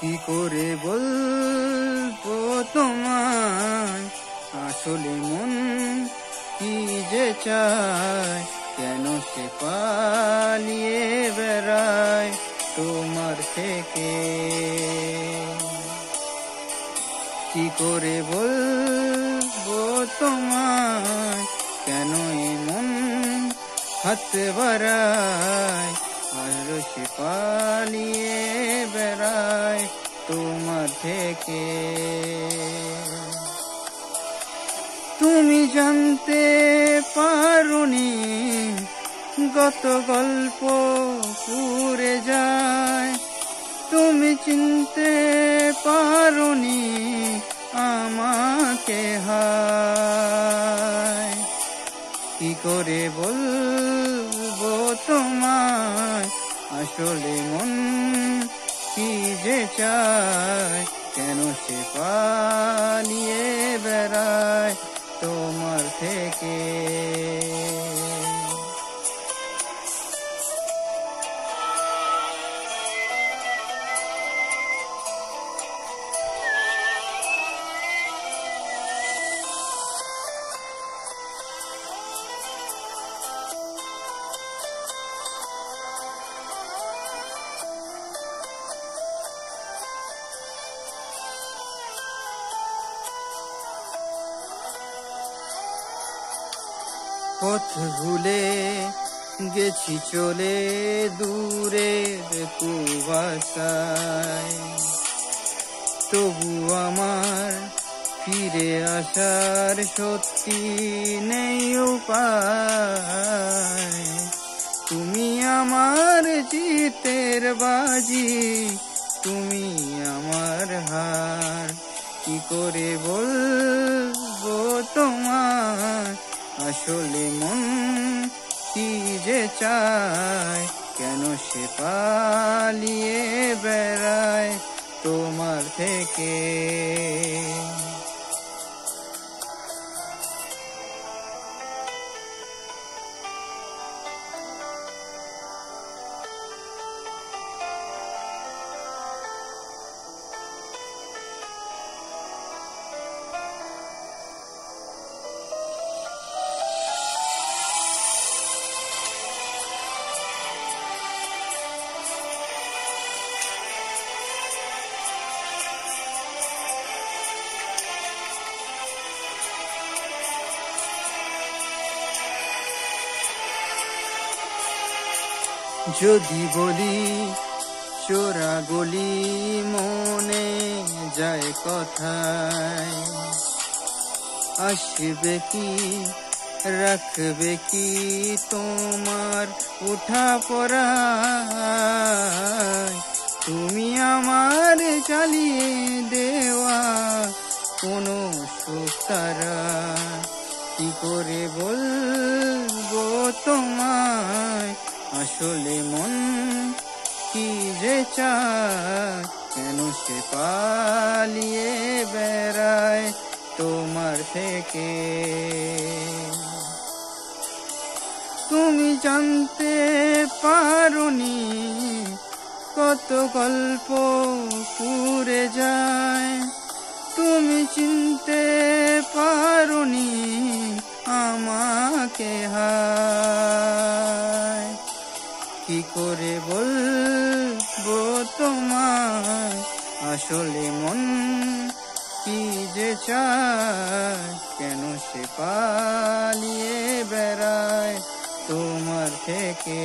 কি করে বলবো তোমায় আসলে মন কি যে চায়, কেন সে পালিয়ে বেড়ায় তোমার থেকে। কি করে বলবো তোমায় কেন এমন হাত বাড়ায়, আর সে পালিয়ে বেড়ায় তোমার থেকে। তুমি জানতে পারোনি গত গল্প পুড়ে যায়, তুমি চিনতে পারোনি আমাকে হায়। কি করে বলবো তোমায় আসলে মন কি যে চায়, কেন সে পালিয়ে বেড়ায় তোমার থেকে। পথ ভুলে গেছি চলে দূরের কুয়াশায়, তবু আমার ফিরে আসার সত্যি নেই উপায়। তুমি আমার জিতের বাজি, তুমি আমার হার। কি করে বলবো তোমার আসলে মন কি যে চায়, কেন সে পালিয়ে বেড়ায় তোমার থেকে। যদি বলি চোরা গলি মনে যায় কথায়, আসবে কি রাখবে কি তোমার উঠা পড়ায়। তুমি আমার চালিয়ে দেওয়া কোনো সুখ তারা। কি করে বলবো তোমায় আসলে মন কি যে চায়, কেন সে পালিয়ে বেড়ায় তোমার থেকে। তুমি জানতে পারোনি কত গল্প পুড়ে যায়, তুমি চিনতে পারোনি আমাকে হায়। কি করে বলবো তোমায় আসলে মন কি যে চায়, কেন সে পালিয়ে বেড়ায় তোমার থেকে।